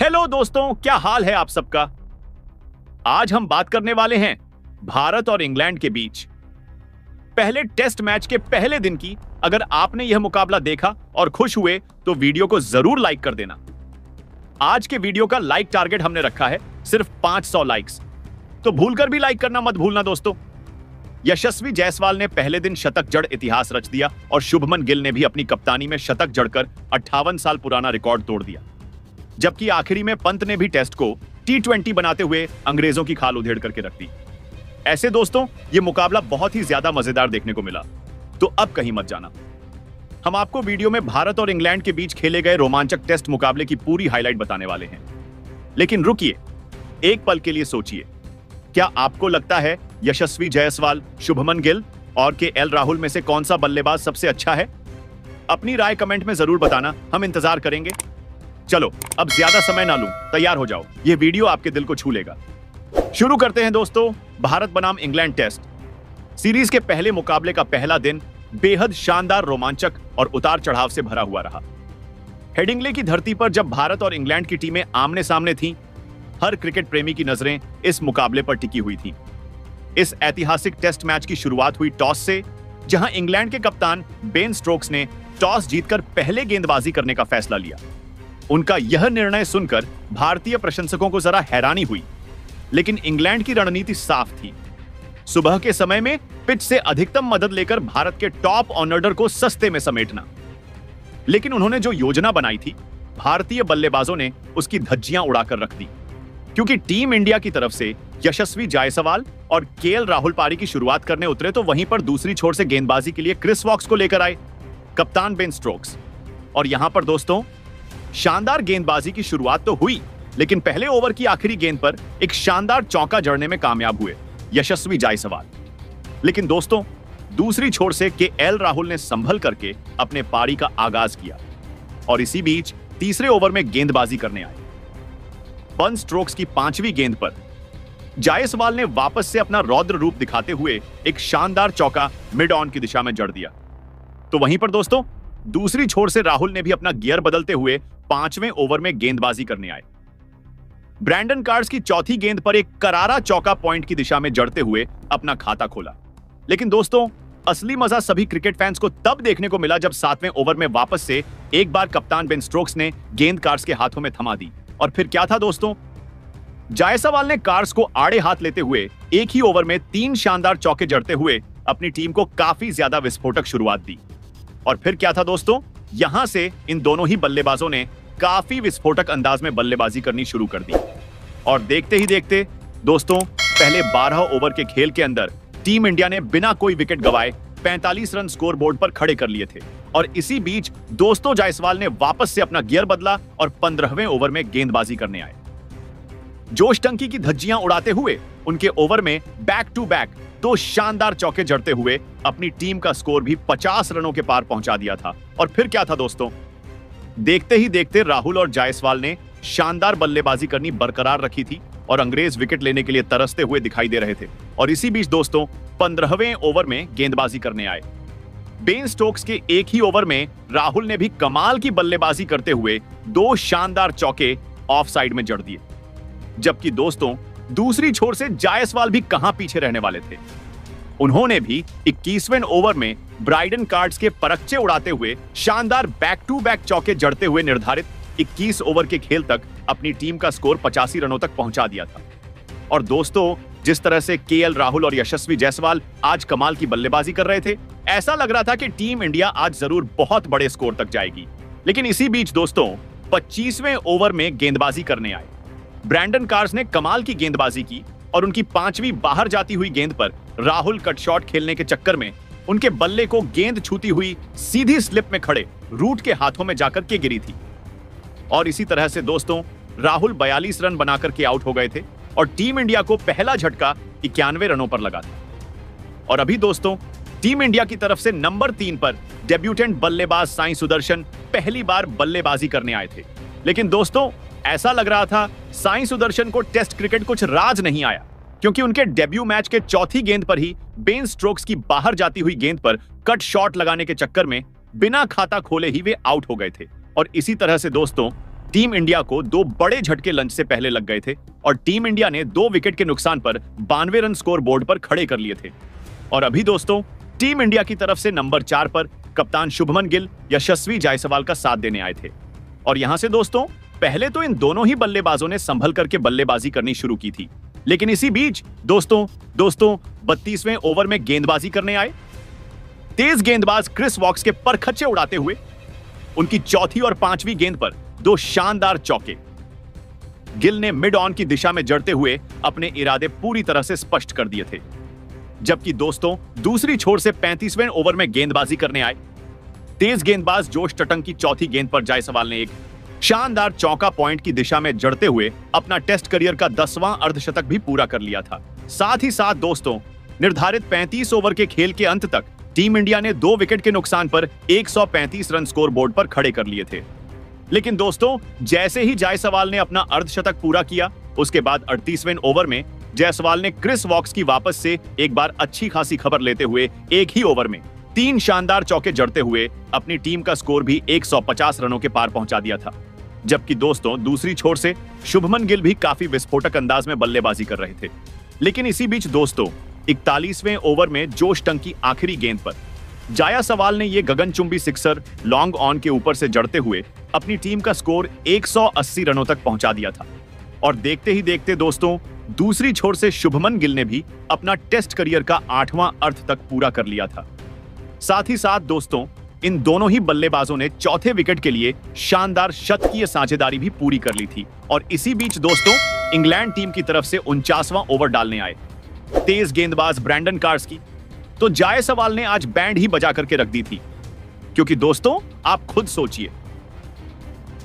Hello दोस्तों, क्या हाल है आप सबका। आज हम बात करने वाले हैं भारत और इंग्लैंड के बीच पहले टेस्ट मैच के पहले दिन की। अगर आपने यह मुकाबला देखा और खुश हुए तो वीडियो को जरूर लाइक कर देना। आज के वीडियो का लाइक टारगेट हमने रखा है सिर्फ 500 लाइक्स, तो भूलकर भी लाइक करना मत भूलना दोस्तों। यशस्वी जायसवाल ने पहले दिन शतक जड़ इतिहास रच दिया और शुभमन गिल ने भी अपनी कप्तानी में शतक जड़कर 58 साल पुराना रिकॉर्ड तोड़ दिया। जबकि आखिरी में पंत ने भी टेस्ट को T20 बनाते हुए अंग्रेजों की खाल उधेड़ करके रख दी। ऐसे दोस्तों, यह मुकाबला बहुत ही ज्यादा मजेदार देखने को मिला, तो अब कहीं मत जाना। हम आपको वीडियो में भारत और इंग्लैंड के बीच खेले गए रोमांचक टेस्ट मुकाबले की पूरी हाईलाइट बताने वाले हैं। लेकिन रुकिए, एक पल के लिए सोचिए, क्या आपको लगता है यशस्वी जायसवाल, शुभमन गिल और KL राहुल में से कौन सा बल्लेबाज सबसे अच्छा है? अपनी राय कमेंट में जरूर बताना, हम इंतजार करेंगे। चलो अब ज्यादा समय ना लूं, तैयार हो जाओ, यह वीडियो आपके दिल को छू लेगा। शुरू करते हैं दोस्तों, भारत बनाम इंग्लैंड टेस्ट सीरीज के पहले मुकाबले का पहला दिन बेहद शानदार, रोमांचक और उतार चढ़ाव से भरा हुआ रहा। हेडिंग्ले की धरती पर जब भारत और इंग्लैंड की टीमें आमने सामने थीं, हर क्रिकेट प्रेमी की नजरें इस मुकाबले पर टिकी हुई थीं। इस ऐतिहासिक टेस्ट मैच की शुरुआत हुई टॉस से, जहां इंग्लैंड के कप्तान बेन स्टोक्स ने टॉस जीतकर पहले गेंदबाजी करने का फैसला लिया। उनका यह निर्णय सुनकर भारतीय प्रशंसकों को जरा हैरानी हुई, लेकिन इंग्लैंड की रणनीति साफ थी। सुबह के समय में पिच से अधिकतम मदद लेकर भारत के टॉप ऑर्डर को सस्ते में समेटना। लेकिन उन्होंने जो योजना बनाई थी, भारतीय बल्लेबाजों ने उसकी धज्जियां उड़ाकर रख दी, क्योंकि टीम इंडिया की तरफ से यशस्वी जायसवाल और KL राहुल पारी की शुरुआत करने उतरे तो वहीं पर दूसरी छोर से गेंदबाजी के लिए क्रिस वॉक्स को लेकर आए कप्तान बेन स्टोक्स। और यहां पर दोस्तों, शानदार गेंदबाजी की शुरुआत तो हुई, लेकिन पहले ओवर की आखिरी गेंद पर एक शानदार चौका जड़ने में कामयाब हुए यशस्वी जायसवाल। लेकिन दोस्तों, दूसरी छोर से KL राहुल ने संभल करके अपने पारी का आगाज किया और इसी बीच तीसरे ओवर में गेंदबाजी करने आए। बेन स्टोक्स की 5वीं गेंद पर जायसवाल ने वापस से अपना रौद्र रूप दिखाते हुए एक शानदार चौका मिड ऑन की दिशा में जड़ दिया। तो वहीं पर दोस्तों, दूसरी छोर से राहुल ने भी अपना गियर बदलते हुए 5वें ओवर में गेंदबाजी करने आए। ब्रैंडन कार्स की चौथी गेंद पर एक करारा चौका पॉइंट की दिशा में जड़ते हुए अपना खाता खोला। लेकिन दोस्तों, असली मजा सभी क्रिकेट फैंस को तब देखने को मिला जब 7वें ओवर में वापस से एक बार कप्तान बेन स्टोक्स ने गेंद कार्स के हाथों में थमा दी। और फिर क्या था दोस्तों, जायसवाल ने कार्स को आड़े हाथ लेते हुए एक ही ओवर में 3 शानदार चौके जड़ते हुए अपनी टीम को काफी ज्यादा विस्फोटक शुरुआत दी। और फिर क्या था दोस्तों, यहां से इन दोनों ही बल्लेबाजों ने काफी विस्फोटक अंदाज में बल्लेबाजी करनी शुरू कर दी। और देखते ही देखते दोस्तों, पहले 12 ओवर के खेल के अंदर टीम इंडिया ने बिना कोई विकेट गंवाए 45 रन स्कोर बोर्ड पर खड़े कर लिए थे। और इसी बीच दोस्तों, जायसवाल ने वापस से अपना गियर बदला और 15वें ओवर में गेंदबाजी करने आए। जोश टंकी की धज्जियां उड़ाते हुए उनके ओवर में बैक टू बैक 2 शानदार चौके जड़ते हुए अपनी टीम का स्कोर भी 50 रनों के पार पहुंचा दिया था। और फिर क्या था दोस्तों, देखते ही देखते राहुल और जायसवाल ने शानदार बल्लेबाजी करनी बरकरार रखी थी और अंग्रेज विकेट लेने के लिए तरसते हुए दिखाई दे रहे थे। और इसी बीच दोस्तों, 15वें ओवर में गेंदबाजी करने आए बेन स्टोक्स के एक ही ओवर में राहुल ने भी कमाल की बल्लेबाजी करते हुए 2 शानदार चौके ऑफ साइड में जड़ दिए। जबकि दोस्तों, दूसरी छोर से जायसवाल भी कहां पीछे रहने वाले थे। उन्होंने भी 21वें ओवर में ब्राइडन कार्ड्स के परखचे उड़ाते हुए शानदार बैक टू बैक चौके जड़ते हुए निर्धारित 21 ओवर के खेल तक अपनी टीम का स्कोर 85 रनों तक पहुंचा दिया था। और दोस्तों, जिस तरह से KL राहुल और यशस्वी जायसवाल आज कमाल की बल्लेबाजी कर रहे थे, ऐसा लग रहा था कि टीम इंडिया आज जरूर बहुत बड़े स्कोर तक जाएगी। लेकिन इसी बीच दोस्तों, 25वें ओवर में गेंदबाजी करने आए ब्रैंडन कार्स ने कमाल की गेंदबाजी की और उनकी 5वीं बाहर जाती हुई गेंद पर राहुल कट शॉट खेलने के चक्कर में उनके बल्ले को गेंद छूती हुई सीधी स्लिप में खड़े रूट के हाथों में जाकर के गिरी थी। और इसी तरह से दोस्तों, राहुल 42 रन बनाकर के आउट हो गए थे और टीम इंडिया को पहला झटका 91 रनों पर लगा था। और अभी दोस्तों, टीम इंडिया की तरफ से नंबर 3 पर डेब्यूटेंट बल्लेबाज साई सुदर्शन पहली बार बल्लेबाजी करने आए थे। लेकिन दोस्तों, ऐसा लग रहा था साई सुदर्शन को टेस्ट क्रिकेट कुछ राज नहीं आया, क्योंकि उनके डेब्यू मैच के चौथी गेंद पर ही बेन स्टोक्स की बाहर जाती हुई गेंद पर कट शॉट लगाने के चक्कर में बिना खाता खोले ही वे आउट हो गए थे। और इसी तरह से दोस्तों, टीम इंडिया को 2 बड़े झटके लंच से पहले लग गए थे और टीम इंडिया ने 2 विकेट के नुकसान पर 92 रन स्कोर बोर्ड पर खड़े कर लिए थे। और अभी दोस्तों टीम इंडिया की तरफ से नंबर 4 पर कप्तान शुभमन गिल यशस्वी जायसवाल का साथ देने आए थे। और यहां से दोस्तों पहले तो इन दोनों ही बल्लेबाजों ने संभल करके बल्लेबाजी करनी शुरू की थी, लेकिन इसी बीच दोस्तों 32वें ओवर में गेंदबाजी करने आए तेज गेंदबाज क्रिस वॉक्स के परखच्चे उड़ाते हुए उनकी चौथी और 5वीं गेंद पर 2 शानदार चौके। गिल ने मिड ऑन की दिशा में जड़ते हुए अपने इरादे पूरी तरह से स्पष्ट कर दिए थे। जबकि दोस्तों दूसरी छोर से 35वें ओवर में गेंदबाजी करने आए तेज गेंदबाज जोश टटंग की चौथी गेंद पर जायसवाल ने एक शानदार चौका पॉइंट की दिशा में जड़ते हुए अपना टेस्ट करियर का 10वां अर्धशतक भी पूरा कर लिया था। साथ ही साथ दोस्तों निर्धारित 35 ओवर के खेल के अंत तक टीम इंडिया ने 2 विकेट के नुकसान पर 135 रन स्कोर बोर्ड पर खड़े कर लिए थे। लेकिन दोस्तों जैसे ही जायसवाल ने अपना अर्धशतक पूरा किया उसके बाद 38वें ओवर में जायसवाल ने क्रिस वॉक्स की वापस से एक बार अच्छी खासी खबर लेते हुए एक ही ओवर में 3 शानदार चौके जड़ते हुए अपनी टीम का स्कोर भी 150 रनों के पार पहुंचा दिया था। जबकि दोस्तों दूसरी छोर से शुभमन गिल भी काफी विस्फोटक अंदाज में बल्लेबाजी कर रहे थे। लेकिन इसी बीच दोस्तों 41वें ओवर में जोश टंग की आखिरी गेंद पर जायसवाल ने यह गगनचुंबी सिक्सर लॉन्ग ऑन के ऊपर से जड़ते हुए अपनी टीम का स्कोर 180 रनों तक पहुंचा दिया था। और देखते ही देखते दोस्तों दूसरी छोर से शुभमन गिल ने भी अपना टेस्ट करियर का 8वां अर्ध तक पूरा कर लिया था। साथ ही साथ दोस्तों इन दोनों ही बल्लेबाजों ने चौथे विकेट के लिए शानदार शतकीय साझेदारी भी पूरी कर ली थी। और इसी बीच दोस्तों इंग्लैंड टीम की तरफ से 49वां ओवर डालने आए तेज गेंदबाज ब्रैंडन कार्स्की। तो जायसवाल ने आज बैंड ही बजा करके रख दी थी, क्योंकि दोस्तों आप खुद सोचिए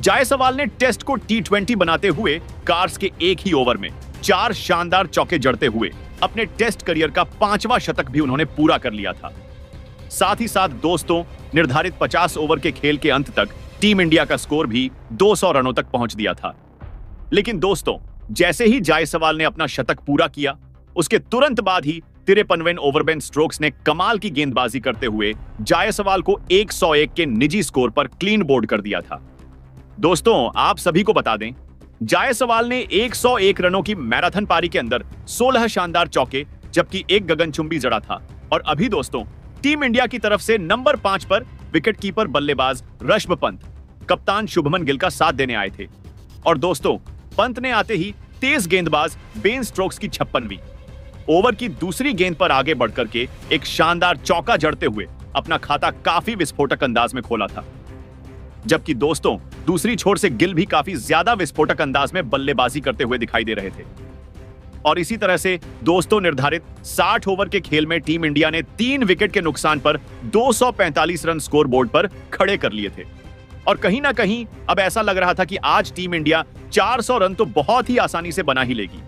जायसवाल ने टेस्ट को T20 बनाते हुए कार्स के एक ही ओवर में 4 शानदार चौके जड़ते हुए अपने टेस्ट करियर का 5वां शतक भी उन्होंने पूरा कर लिया था। साथ ही साथ दोस्तों निर्धारित 50 ओवर के खेल के अंत तक टीम इंडिया का स्कोर भी 200 रनों तक पहुंच दिया था। लेकिन दोस्तों जैसे ही जायसवाल ने अपना शतक पूरा किया उसके तुरंत बाद ही 53वें ओवर बेन स्ट्रोक्स ने कमाल की गेंदबाजी करते हुए जायसवाल को 101 के निजी स्कोर पर क्लीन बोर्ड कर दिया था। दोस्तों आप सभी को बता दें जायसवाल ने 101 रनों की मैराथन पारी के अंदर 16 शानदार चौके जबकि एक गगनचुंबी जड़ा था। और अभी दोस्तों टीम इंडिया की तरफ से नंबर 5 पर विकेटकीपर बल्लेबाज ऋषभ पंत कप्तान शुभमन गिल का साथ देने आए थे। और दोस्तों पंत ने आते ही तेज गेंदबाज बेन स्ट्रोक्स की 56वीं ओवर की दूसरी गेंद पर आगे बढ़कर के एक शानदार चौका जड़ते हुए अपना खाता काफी विस्फोटक अंदाज में खोला था। जबकि दोस्तों दूसरी छोर से गिल भी काफी ज्यादा विस्फोटक अंदाज में बल्लेबाजी करते हुए दिखाई दे रहे थे। और इसी तरह से दोस्तों निर्धारित 60 ओवर के खेल में टीम इंडिया ने 3 विकेट के नुकसान पर 245 रन स्कोर बोर्ड पर खड़े कर लिए थे। और कहीं ना कहीं अब ऐसा लग रहा था कि आज टीम इंडिया 400 रन तो बहुत ही आसानी से बना ही लेगी।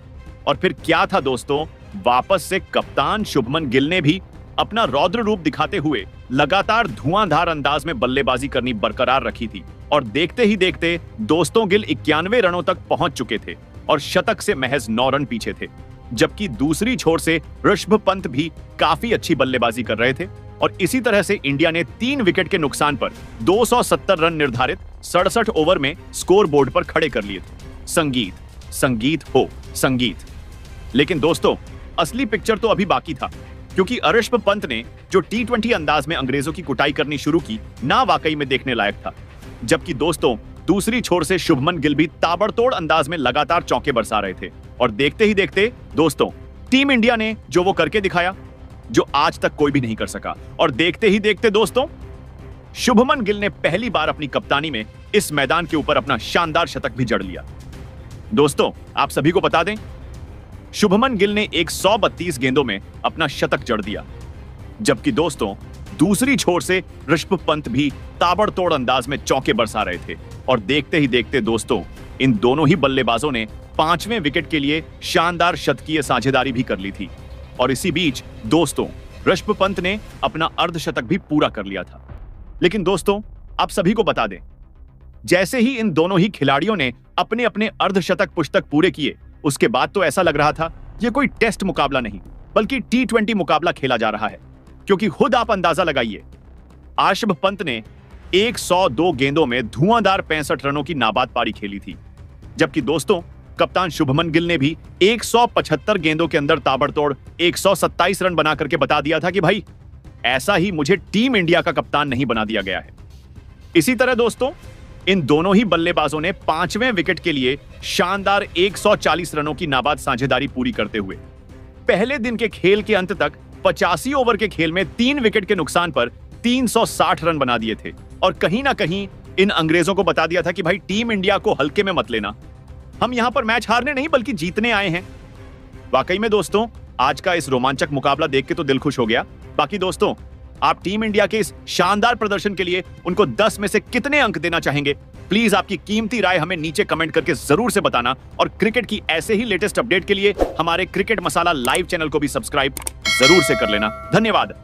और फिर क्या था दोस्तों वापस से कप्तान शुभमन गिल ने भी अपना रौद्र रूप दिखाते हुए लगातार धुआंधार अंदाज में बल्लेबाजी करनी बरकरार रखी थी। और देखते ही देखते दोस्तों गिल 91 रनों तक पहुंच चुके थे और शतक से महज 9 रन पीछे थे। जबकि दूसरी छोर से ऋषभ पंत भी काफी अच्छी बल्लेबाजी कर रहे थे। और इसी तरह से इंडिया ने 3 विकेट के नुकसान पर 270 रन निर्धारित 67 ओवर में स्कोर बोर्ड पर खड़े कर लिए थे। संगीत संगीत हो संगीत। लेकिन दोस्तों असली पिक्चर तो अभी बाकी था, क्योंकि ऋषभ पंत ने जो T20 अंदाज में अंग्रेजों की कुटाई करनी शुरू की ना वाकई में देखने लायक था। जबकि दोस्तों दूसरी छोर से शुभमन गिल भी ताबड़तोड़ अंदाज में लगातार चौके बरसा रहे थे। और देखते ही देखते दोस्तों टीम इंडिया ने जो वो करके दिखाया जो आज तक कोई भी नहीं कर सका। और देखते ही देखते दोस्तों शुभमन गिल ने पहली बार अपनी कप्तानी में इस मैदान के ऊपर अपना शानदार शतक भी जड़ लिया। दोस्तों आप सभी को बता दें शुभमन गिल ने 132 गेंदों में अपना शतक जड़ दिया। जबकि दोस्तों दूसरी छोर से ऋषभ पंत भी ताबड़तोड़ अंदाज में चौके बरसा रहे थे। और देखते ही देखते दोस्तों इन दोनों ही बल्लेबाजों ने 5वें विकेट के लिए शानदार शतकीय साझेदारी भी कर ली थी। और इसी बीच दोस्तों ऋषभ पंत ने अपना अर्धशतक भी पूरा कर लिया था। लेकिन दोस्तों आप सभी को बता दें जैसे ही इन दोनों ही खिलाड़ियों ने अपने अपने अर्धशतक पुस्तक पूरे किए उसके बाद तो ऐसा लग रहा था यह कोई टेस्ट मुकाबला नहीं बल्कि T20 मुकाबला खेला जा रहा है। क्योंकि खुद आप अंदाजा लगाइए ऋषभ पंत ने 102 गेंदों में धुआंधार 65 रनों की नाबाद पारी खेली थी। जबकि दोस्तों, कप्तान शुभमन गिल ने भी 175 गेंदों के अंदर ताबड़तोड़ 127 रन बना करके बता दिया था कि भाई ऐसा ही मुझे टीम इंडिया का कप्तान नहीं बना दिया गया है। इसी तरह दोस्तों, इन दोनों ही बल्लेबाजों ने 5वें विकेट के लिए शानदार 140 रनों की नाबाद साझेदारी पूरी करते हुए पहले दिन के खेल के अंत तक 85 ओवर के खेल में 3 विकेट के नुकसान पर 360 रन बना दिए थे और कहीं ना कहीं इन अंग्रेजों को बता दिया था कि भाई टीम इंडिया को हल्के में मत लेना, हम यहां पर मैच हारने नहीं बल्कि जीतने आए हैं। वाकई में दोस्तों, आज का इस रोमांचक मुकाबला देख के तो दिल खुश हो गया। बाकी दोस्तों, आप टीम इंडिया के इस शानदार प्रदर्शन के लिए उनको 10 में से कितने अंक देना चाहेंगे? प्लीज आपकी कीमती राय हमें नीचे कमेंट करके जरूर से बताना और क्रिकेट की ऐसे ही लेटेस्ट अपडेट के लिए हमारे क्रिकेट मसाला लाइव चैनल को भी सब्सक्राइब जरूर से कर लेना। धन्यवाद।